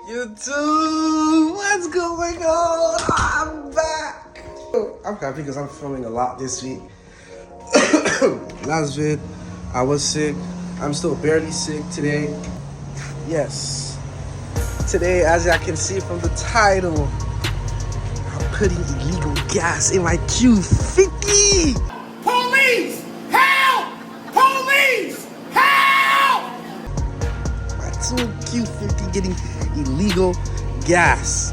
YouTube, what's going on? I'm back. I'm happy because I'm filming a lot this week. Last vid, I was sick. I'm still barely sick today. Yes. Today, as I can see from the title, I'm putting illegal gas in my Q50. Police! Help! Police! Help! My Tune Q50 getting illegal gas.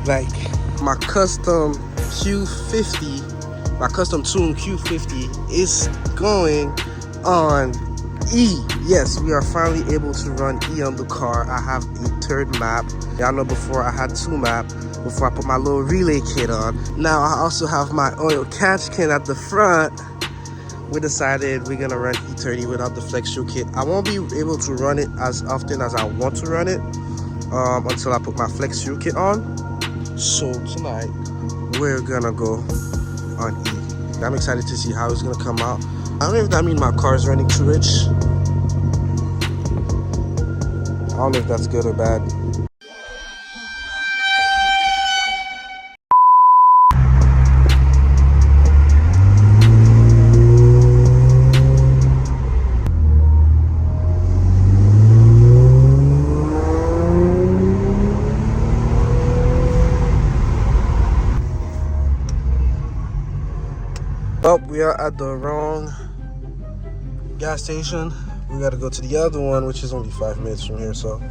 Like my custom Q50, my custom Tune Q50 is going on E. Yes, we are finally able to run E on the car. I have a third map. Y'all know before I had two maps before I put my little relay kit on. Now I also have my oil catch can at the front. We decided we're gonna run E30 without the flex fuel kit. I won't be able to run it as often as I want to run it until I put my flex fuel kit on. So tonight we're gonna go on E. I'm excited to see how it's gonna come out. I don't know if that means my car is running too rich. I don't know if that's good or bad. Oh, we are at the wrong gas station. We gotta go to the other one, which is only 5 minutes from here, so.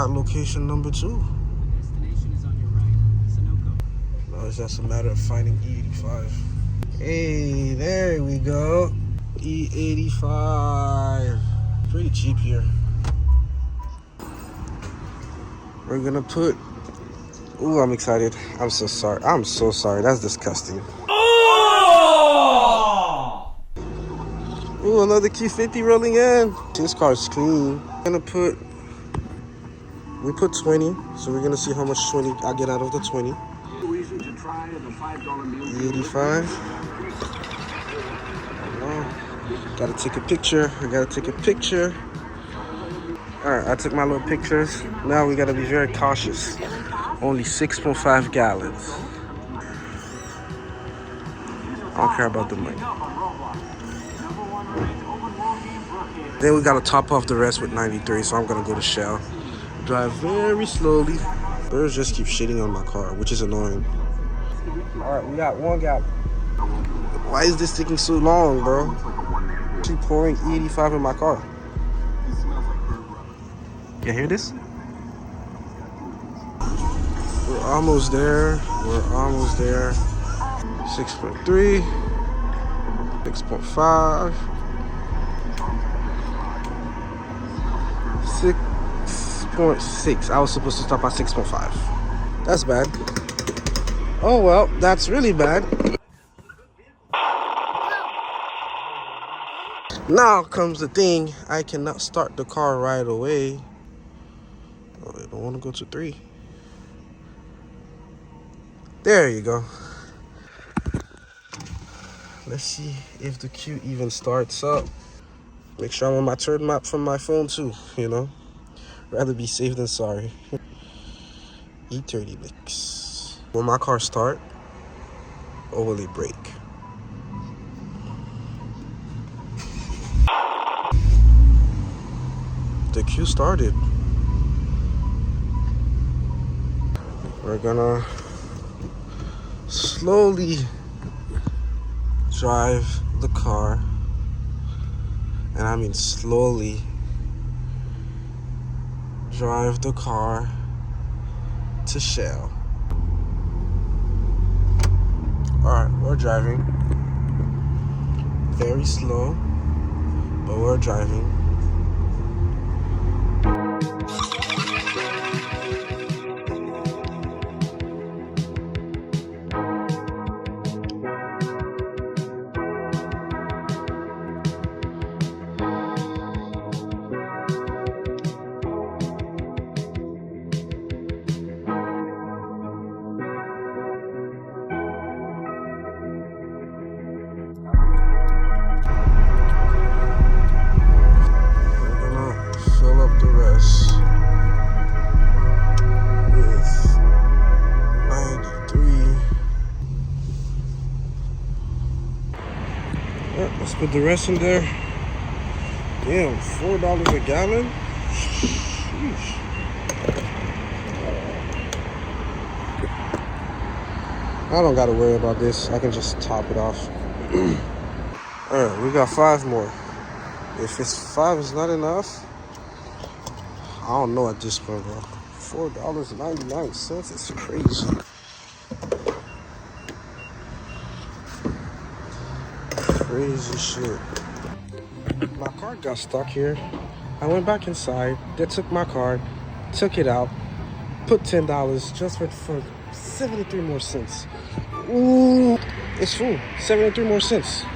Location number 2. No, it's just a matter of finding E85. Hey, there we go. E85. Pretty cheap here. We're gonna put. Ooh, I'm excited. I'm so sorry. I'm so sorry. That's disgusting. Oh! Ooh, another Q50 rolling in. This car's clean. Gonna put. We put 20, so we're gonna see how much 20 I get out of the 20. E85. Oh, gotta take a picture. I gotta take a picture. Alright, I took my little pictures. Now we gotta be very cautious. Only 6.5 gallons. I don't care about the money. Then we gotta top off the rest with 93, so I'm gonna go to Shell. Drive very slowly. Birds just keep shitting on my car, which is annoying. Alright, we got 1 gallon. Why is this taking so long, bro? Keep pouring E85 in my car. You hear this? We're almost there. We're almost there. 6.3. 6.5. 6.6. I was supposed to stop at 6.5. That's bad. Oh well, that's really bad. Now comes the thing. I cannot start the car right away. Oh, I don't want to go to 3. There you go. Let's see if the Q even starts up. Make sure I'm on my third map from my phone too, you know. Rather be safe than sorry. E30 mix. Will my car start or will it break? The Q started. We're gonna slowly drive the car, and I mean slowly drive the car to Shell. Alright, we're driving very slow, but we're are driving. Fill up the rest with 93. Alright, let's put the rest in there. Damn, $4 a gallon? Sheesh. I don't gotta worry about this. I can just top it off. Alright, we got 5 more. If it's 5 is not enough, I don't know at this point, bro. $4.99. It's crazy. Crazy shit. My card got stuck here. I went back inside. They took my card, took it out, put $10 just for 73 more cents. Ooh, it's full. 73 more cents.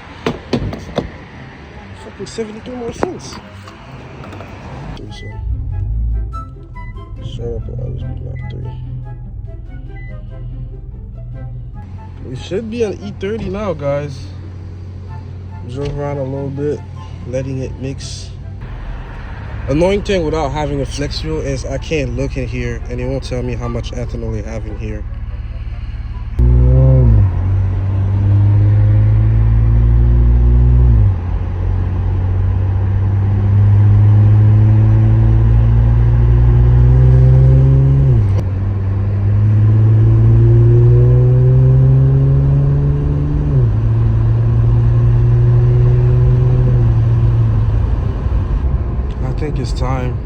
Fucking 73 more cents. Shut up, I'll always be not 3. We should be on E30 now, guys. Drove around a little bit, letting it mix. Annoying thing without having a flex fuel is I can't look in here and it won't tell me how much ethanol they have in here. I think it's time.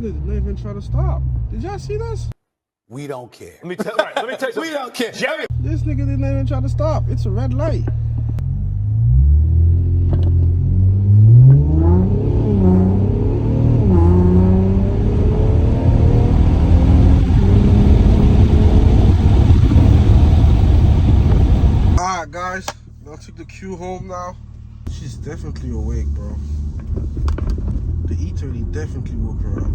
Didn't even try to stop. Did y'all see this? We don't care. Let me tell you something. We don't care. Jerry. This nigga didn't even try to stop. It's a red light. Alright guys, I'll take the Q home now. She's definitely awake, bro. The E30 definitely woke her up.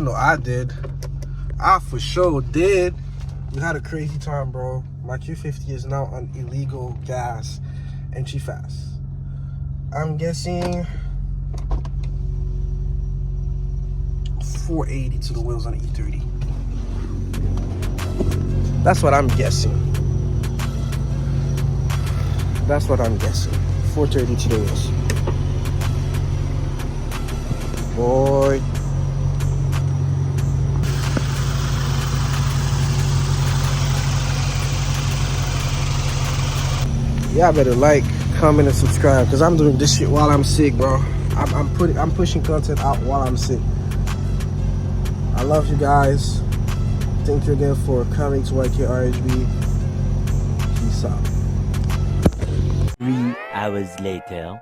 know I did. I for sure did. We had a crazy time, bro. My Q50 is now on illegal gas and she fast. I'm guessing 480 to the wheels on the E30. That's what I'm guessing. That's what I'm guessing. 430 to the wheels. Boy. Y'all better like, comment, and subscribe, because I'm doing this shit while I'm sick, bro. I'm pushing content out while I'm sick. I love you guys. Thank you again for coming to YKRHB. Peace out. 3 hours later.